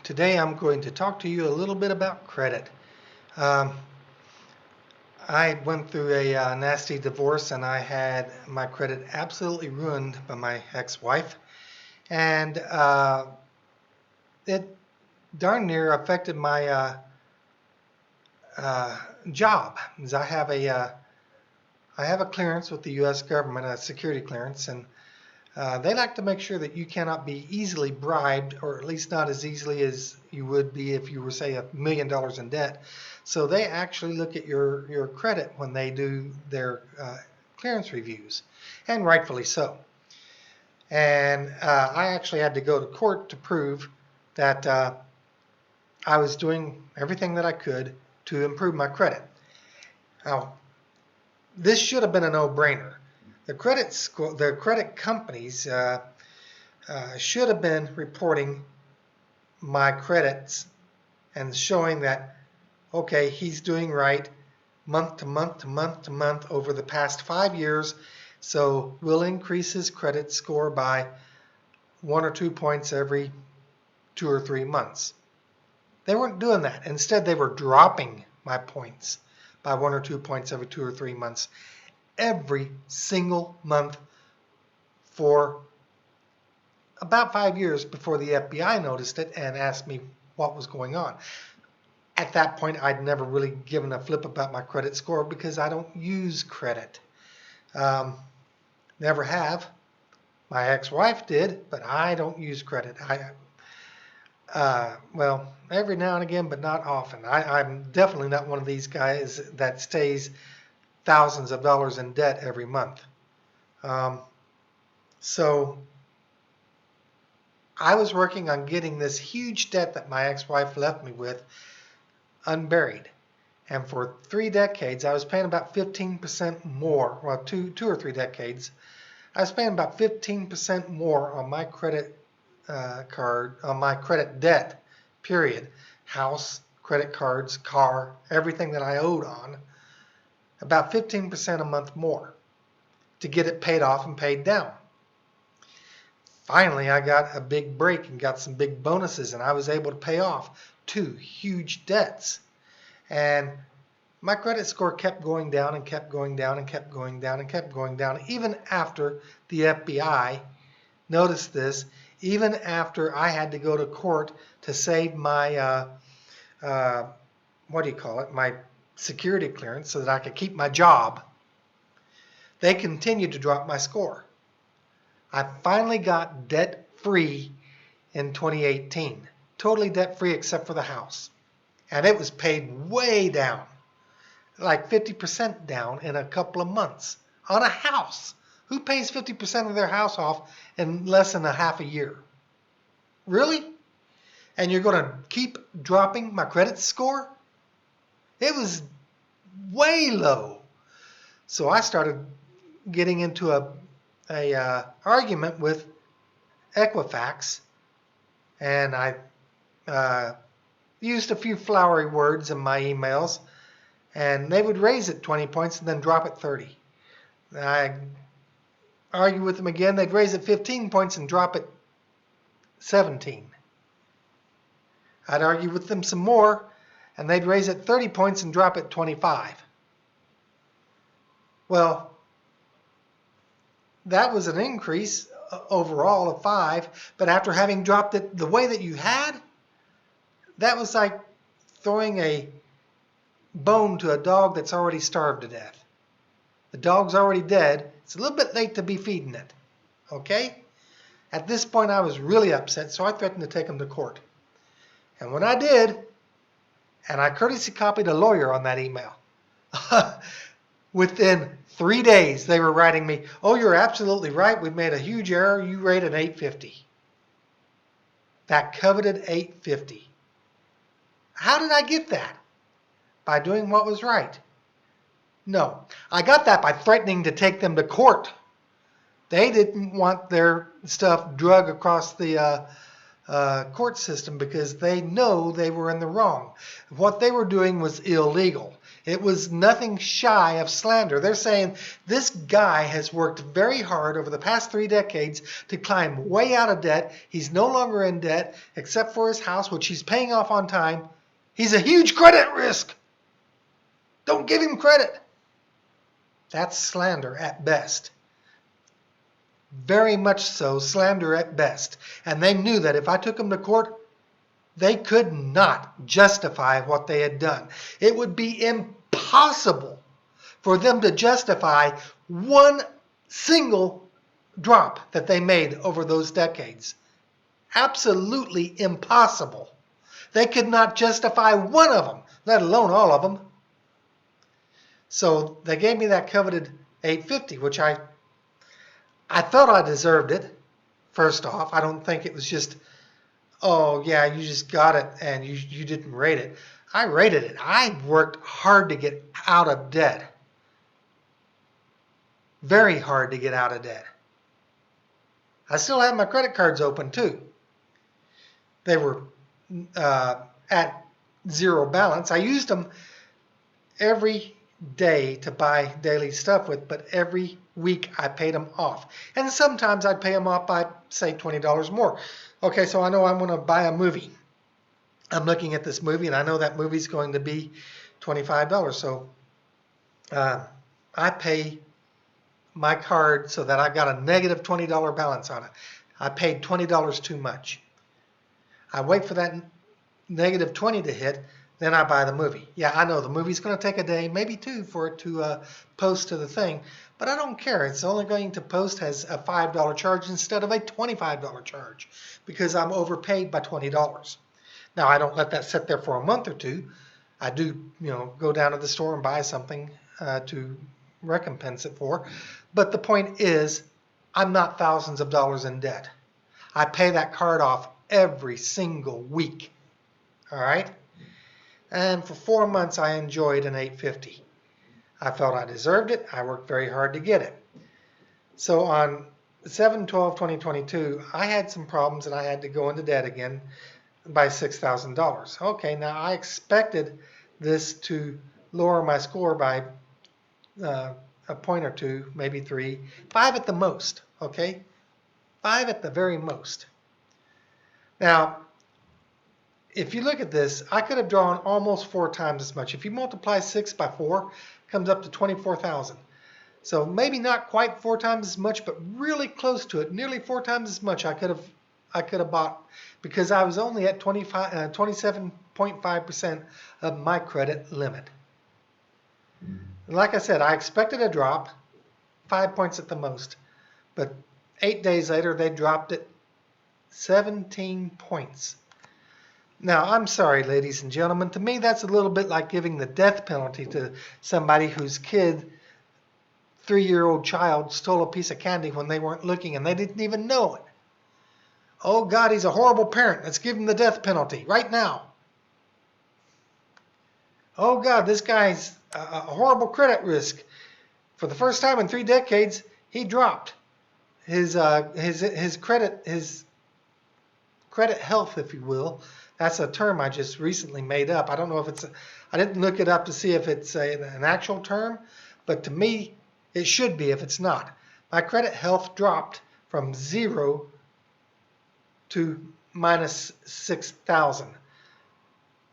Today I'm going to talk to you a little bit about credit. Um, I went through a nasty divorce and I had my credit absolutely ruined by my ex-wife, and it darn near affected my uh, job. As I have a clearance with the U.S. government, a security clearance, and they like to make sure that you cannot be easily bribed, or at least not as easily as you would be if you were, say, $1 million in debt. So they actually look at your credit when they do their clearance reviews, and rightfully so. And I actually had to go to court to prove that I was doing everything that I could to improve my credit. Now, this should have been a no-brainer. The credit companies should have been reporting my credits and showing that, okay, he's doing right month to month to month to month over the past 5 years, so we'll increase his credit score by 1 or 2 points every 2 or 3 months. They weren't doing that. Instead, they were dropping my points by 1 or 2 points every 2 or 3 months every single month for about 5 years before the FBI noticed it and asked me what was going on. At that point, I'd never really given a flip about my credit score because I don't use credit. Never have. My ex-wife did, but I don't use credit. Well, every now and again, but not often. I'm definitely not one of these guys that stays thousands of dollars in debt every month. So I was working on getting this huge debt that my ex-wife left me with unburied. And for 3 decades, I was paying about 15% more. Well, two or 3 decades, I was paying about 15% more on my credit card, on my credit debt, period. House, credit cards, car, everything that I owed on, about 15% a month more to get it paid off and paid down. Finally, I got a big break and got some big bonuses, and I was able to pay off 2 huge debts. And my credit score kept going down and kept going down and kept going down and kept going down, even after the FBI noticed this, even after I had to go to court to save my, what do you call it, my security clearance so that I could keep my job. They continued to drop my score. I finally got debt-free in 2018. Totally debt-free except for the house. And it was paid way down, like 50% down in a couple of months on a house. Who pays 50% of their house off in less than a half a year? Really? And you're going to keep dropping my credit score? It was way low. So I started getting into a argument with Equifax, and I used a few flowery words in my emails, and they would raise it 20 points and then drop it 30. I argue with them again, they'd raise it 15 points and drop it 17. I'd argue with them some more, and they'd raise it 30 points and drop it 25. Well, that was an increase overall of 5, but after having dropped it the way that you had, that was like throwing a bone to a dog that's already starved to death. The dog's already dead. It's a little bit late to be feeding it. Okay? At this point, I was really upset, so I threatened to take him to court. And when I did, and I courtesy copied a lawyer on that email, within 3 days, they were writing me, "Oh, you're absolutely right. We made a huge error. You rate an 850. That coveted 850. How did I get that? By doing what was right? No. I got that by threatening to take them to court. They didn't want their stuff drug across the court system because they know they were in the wrong. What they were doing was illegal. It was nothing shy of slander. They're saying this guy has worked very hard over the past 3 decades to climb way out of debt. He's no longer in debt except for his house, which he's paying off on time. He's a huge credit risk. Don't give him credit. That's slander at best. Very much so, slander at best. And they knew that if I took them to court, they could not justify what they had done. It would be impossible for them to justify one single drop that they made over those decades. Absolutely impossible. They could not justify one of them, let alone all of them. So they gave me that coveted $850, which I felt I deserved it. First off, I don't think it was just, oh yeah, you just got it and you didn't rate it. I rated it. I worked hard to get out of debt. Very hard to get out of debt. I still have my credit cards open too. They were at zero balance. I used them every day to buy daily stuff with, but every week I paid them off. And sometimes I'd pay them off by, say, $20 more. Okay, so I know I'm going to buy a movie. I'm looking at this movie, and I know that movie's going to be $25. So I pay my card so that I've got a negative $20 balance on it. I paid $20 too much. I wait for that negative 20 to hit, then I buy the movie. Yeah, I know the movie's going to take a day, maybe 2, for it to post to the thing, but I don't care. It's only going to post as a $5 charge instead of a $25 charge because I'm overpaid by $20. Now, I don't let that sit there for a month or two. I do, go down to the store and buy something to recompense it for. But the point is, I'm not thousands of dollars in debt. I pay that card off every single week. All right? And for 4 months, I enjoyed an $850. I felt I deserved it. I worked very hard to get it. So on 7/12/2022, I had some problems and I had to go into debt again by $6,000. Okay, now I expected this to lower my score by a point or 2, maybe 3, 5 at the most. Okay, 5 at the very most. Now, if you look at this, I could have drawn almost 4 times as much. If you multiply 6 by 4, it comes up to 24,000. So maybe not quite 4 times as much, but really close to it. Nearly 4 times as much I could have bought because I was only at 27.5% of my credit limit. Like I said, I expected a drop, 5 points at the most, but 8 days later they dropped it 17 points. Now, I'm sorry, ladies and gentlemen. To me, that's a little bit like giving the death penalty to somebody whose kid, 3-year-old child, stole a piece of candy when they weren't looking and they didn't even know it. Oh, God, he's a horrible parent. Let's give him the death penalty right now. Oh, God, this guy's a horrible credit risk. For the first time in 3 decades, he dropped his credit health, if you will. That's a term I just recently made up. I don't know if I didn't look it up to see if it's an actual term, but to me, it should be if it's not. My credit health dropped from 0 to minus 6,000.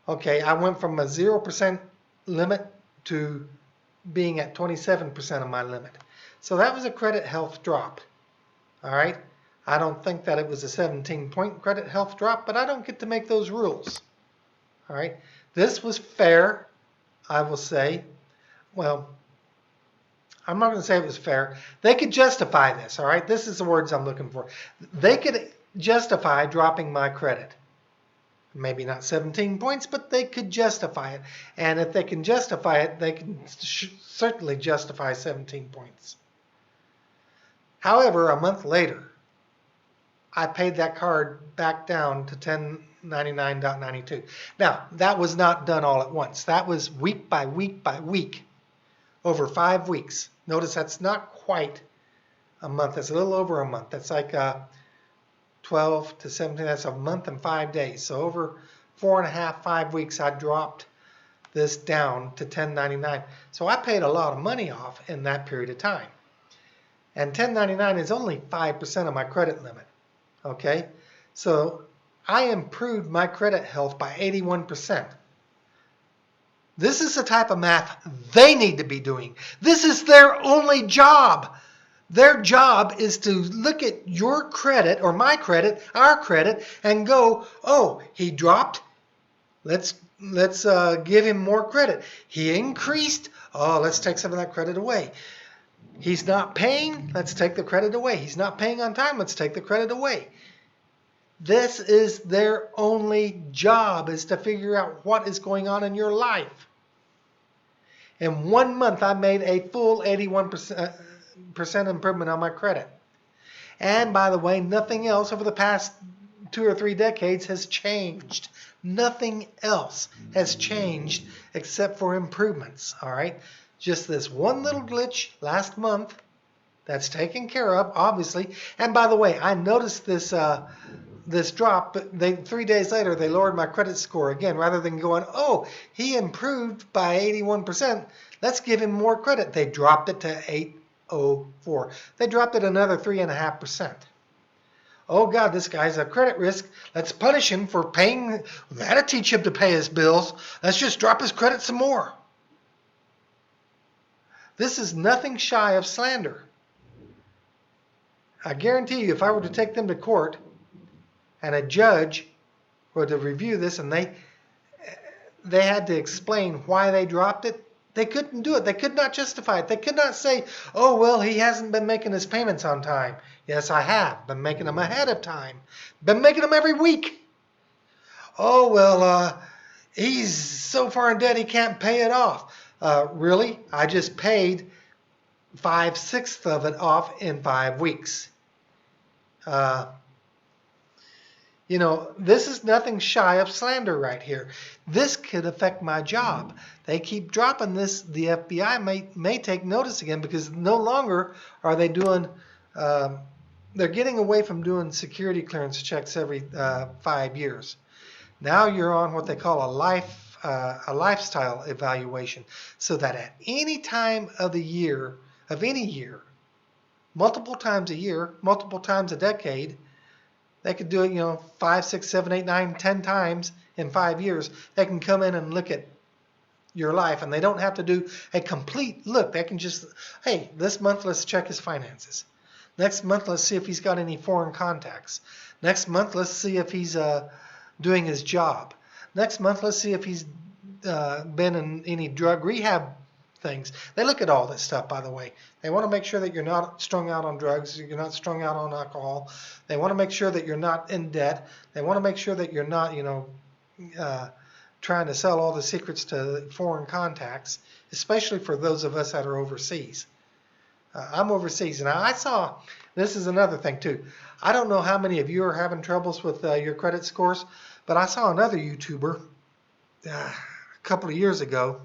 Okay, I went from a 0% limit to being at 27% of my limit. So that was a credit health drop. All right. I don't think that it was a 17-point credit health drop, but I don't get to make those rules. All right. This was fair, I will say. Well, I'm not going to say it was fair. They could justify this. All right. This is the words I'm looking for. They could justify dropping my credit. Maybe not 17 points, but they could justify it. And if they can justify it, they can certainly justify 17 points. However, a month later, I paid that card back down to 1099.92. Now, that was not done all at once. That was week by week by week, over 5 weeks. Notice that's not quite a month. That's a little over a month. That's like 12 to 17, that's a month and 5 days. So over 4.5, 5 weeks, I dropped this down to 1099. So I paid a lot of money off in that period of time. And 1099 is only 5% of my credit limit. Okay? So I improved my credit health by 81%. This is the type of math they need to be doing. This is their only job. Their job is to look at your credit or my credit, our credit, and go, oh, he dropped. Let's give him more credit. He increased. Oh, let's take some of that credit away. He's not paying. Let's take the credit away. He's not paying on time. Let's take the credit away. This is their only job, is to figure out what is going on in your life. In 1 month, I made a full 81% improvement on my credit. And by the way, nothing else over the past 2 or 3 decades has changed. Nothing else has changed except for improvements, all right? Just this one little glitch last month that's taken care of, obviously. And by the way, I noticed this this drop, but 3 days later, they lowered my credit score again. Rather than going, oh, he improved by 81%, let's give him more credit. They dropped it to 804. They dropped it another 3.5%. Oh, God, this guy's a credit risk. Let's punish him for paying. That'll teach him to pay his bills. Let's just drop his credit some more. This is nothing shy of slander. I guarantee you, if I were to take them to court and a judge were to review this and they had to explain why they dropped it, they couldn't do it. They could not justify it. They could not say, oh, well, he hasn't been making his payments on time. Yes, I have. Been making them ahead of time. Been making them every week. Oh, well, he's so far in debt he can't pay it off. Really? I just paid 5/6 of it off in 5 weeks. You know, this is nothing shy of slander right here. This could affect my job. They keep dropping this. The FBI may take notice again, because no longer are they doing, they're getting away from doing security clearance checks every 5 years. Now you're on what they call a lifestyle evaluation, so that at any time of the year, of any year, multiple times a year, multiple times a decade, they could do it, 5, 6, 7, 8, 9, 10 times in 5 years. They can come in and look at your life, and they don't have to do a complete look. They can just, hey, this month let's check his finances. Next month let's see if he's got any foreign contacts. Next month let's see if he's doing his job. Next month let's see if he's been in any drug rehab things. They look at all this stuff, by the way. They want to make sure that you're not strung out on drugs, you're not strung out on alcohol. They want to make sure that you're not in debt. They want to make sure that you're not, trying to sell all the secrets to foreign contacts, especially for those of us that are overseas. I'm overseas, and I saw, this is another thing too. I don't know how many of you are having troubles with your credit scores, but I saw another YouTuber a couple of years ago.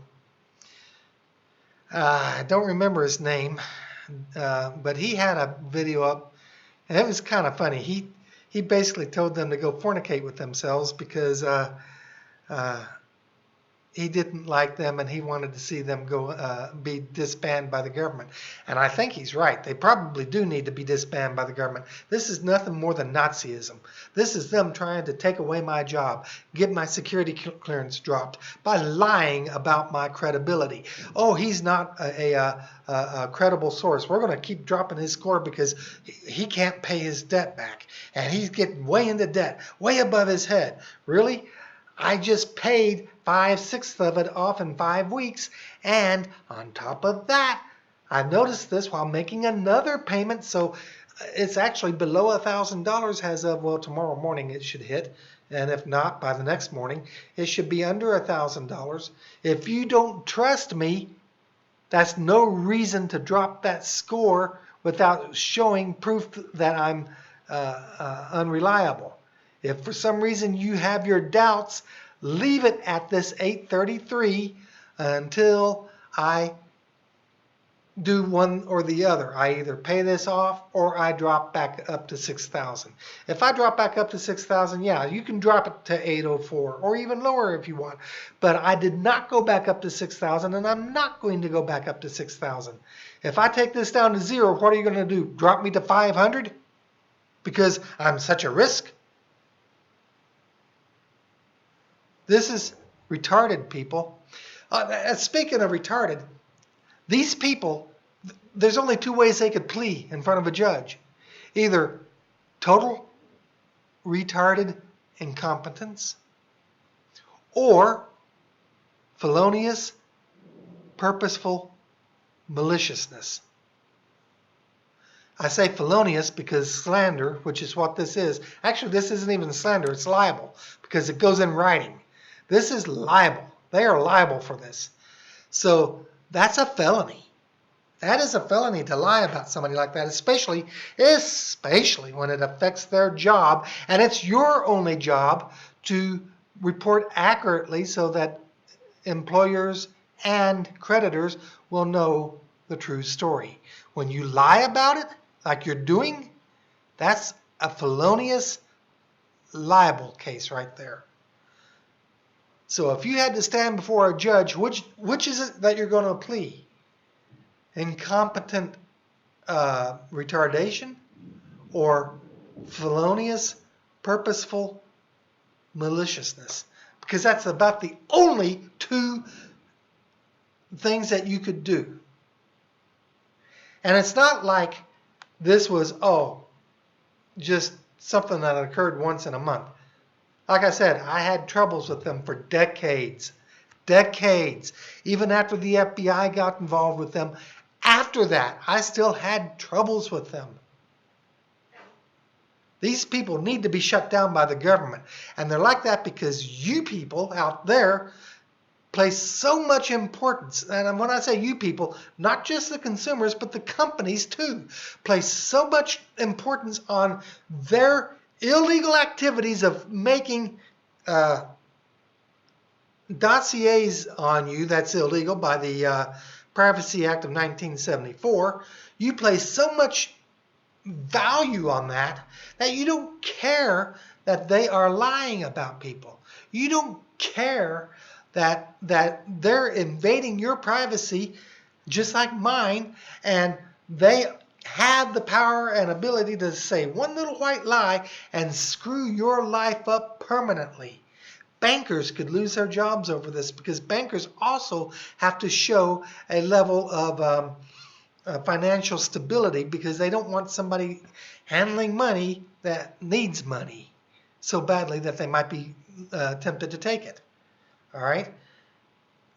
I don't remember his name, but he had a video up, and it was kind of funny. He basically told them to go fornicate with themselves because he didn't like them, and he wanted to see them go be disbanded by the government. And I think he's right. They probably do need to be disbanded by the government. This is nothing more than Nazism. This is them trying to take away my job, get my security clearance dropped by lying about my credibility. Oh, he's not a credible source. We're going to keep dropping his score because he can't pay his debt back, and he's getting way into debt, way above his head. Really? I just paid 5/6 of it off in 5 weeks, and on top of that, I noticed this while making another payment, so it's actually below $1,000 as of, well, tomorrow morning it should hit, and if not, by the next morning, it should be under $1,000. If you don't trust me, that's no reason to drop that score without showing proof that I'm unreliable. If for some reason you have your doubts, leave it at this 833 until I do one or the other. I either pay this off or I drop back up to 6,000. If I drop back up to 6,000, yeah, you can drop it to 804 or even lower if you want. But I did not go back up to 6,000 and I'm not going to go back up to 6,000. If I take this down to 0, what are you going to do? Drop me to 500? Because I'm such a risk? This is retarded, people. Speaking of retarded, these people, there's only two ways they could plea in front of a judge. Either total retarded incompetence or felonious, purposeful maliciousness. I say felonious because slander, which is what this is. Actually, this isn't even slander, it's libel because it goes in writing. This is libel. They are liable for this. So that's a felony. That is a felony to lie about somebody like that, especially when it affects their job. And it's your only job to report accurately so that employers and creditors will know the true story. When you lie about it, like you're doing, that's a felonious libel case right there. So if you had to stand before a judge, which is it that you're going to plea? Incompetent retardation or felonious, purposeful maliciousness? Because that's about the only two things that you could do. And it's not like this was, just something that occurred once in a month. Like I said, I had troubles with them for decades. Decades. Even after the FBI got involved with them, after that, I still had troubles with them. These people need to be shut down by the government. And they're like that because you people out there place so much importance, and when I say you people, not just the consumers, but the companies too, place so much importance on their illegal activities of making dossiers on you that's illegal by the Privacy Act of 1974. You place so much value on that you don't care that they are lying about people. You don't care that they're invading your privacy just like mine, and they have the power and ability to say one little white lie and screw your life up permanently. Bankers could lose their jobs over this because bankers also have to show a level of financial stability because they don't want somebody handling money that needs money so badly that they might be tempted to take it. All right?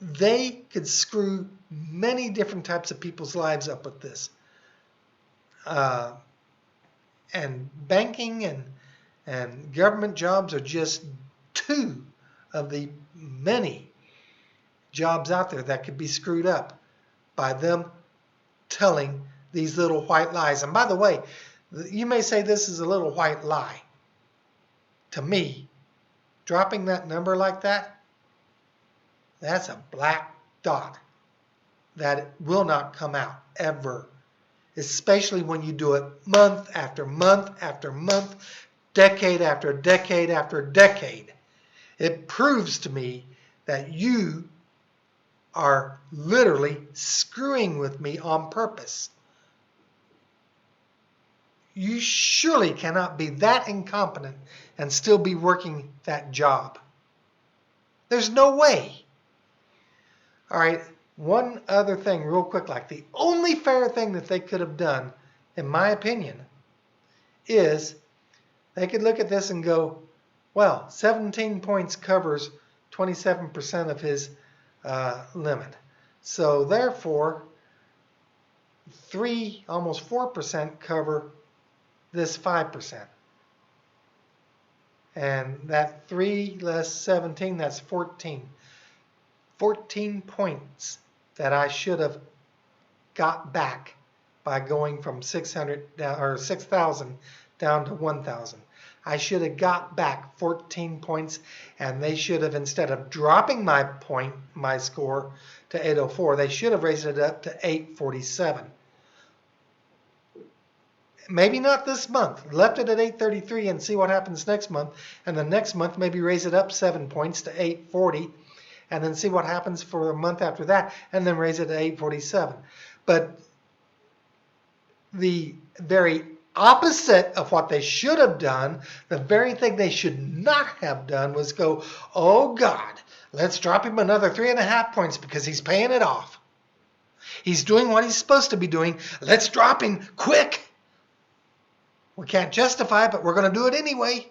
They could screw many different types of people's lives up with this. And banking and government jobs are just two of the many jobs out there that could be screwed up by them telling these little white lies. And by the way, you may say this is a little white lie. To me, dropping that number like that, that's a black dot that will not come out ever, especially when you do it month after month after month, decade after decade after decade. It proves to me that you are literally screwing with me on purpose. You surely cannot be that incompetent and still be working that job. There's no way. All right, one other thing real quick, like the only fair thing that they could have done, in my opinion, is they could look at this and go, well, 17 points covers 27% of his limit. So therefore, almost 4% cover this 5%. And that 3 less 17, that's 14. 14 points that I should have got back by going from 600 down, or 6,000 down to 1,000. I should have got back 14 points, and they should have, instead of dropping my score to 804, they should have raised it up to 847. Maybe not this month. Left it at 833 and see what happens next month. And the next month maybe raise it up 7 points to 840, and then see what happens for a month after that, and then raise it to 847. But the very opposite of what they should have done, the very thing they should not have done, was go, oh God, let's drop him another 3.5 points because he's paying it off. He's doing what he's supposed to be doing. Let's drop him quick. We can't justify it, but we're going to do it anyway.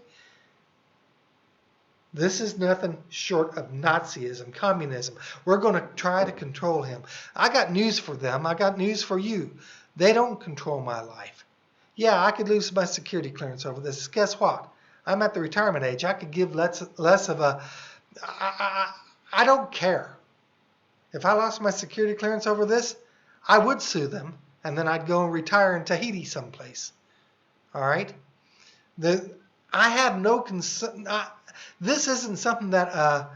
This is nothing short of Nazism, communism. We're going to try to control him. I got news for them. I got news for you. They don't control my life. Yeah, I could lose my security clearance over this. Guess what? I'm at the retirement age. I could give less of a... I don't care. If I lost my security clearance over this, I would sue them, and then I'd go and retire in Tahiti someplace. All right? I have no concern. This isn't something that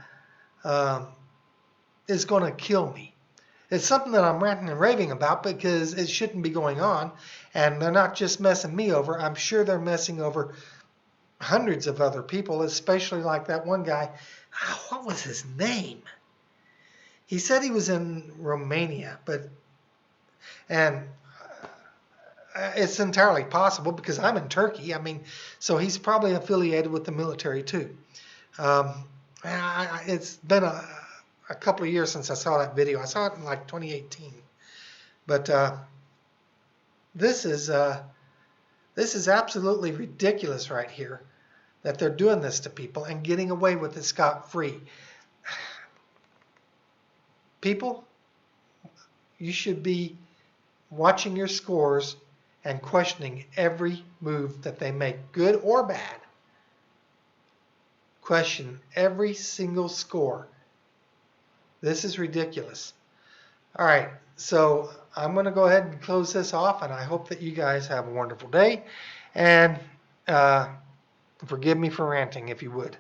is going to kill me. It's something that I'm ranting and raving about because it shouldn't be going on. And they're not just messing me over. I'm sure they're messing over hundreds of other people, especially like that one guy. What was his name? He said he was in Romania, and it's entirely possible because I'm in Turkey. I mean, so he's probably affiliated with the military too. It's been a couple of years since I saw that video. I saw it in like 2018. But this is absolutely ridiculous right here that they're doing this to people and getting away with it scot-free. People, you should be watching your scores and questioning every move that they make, good or bad. Question every single score. This is ridiculous. All right, so I'm going to go ahead and close this off, and I hope that you guys have a wonderful day. And forgive me for ranting, if you would.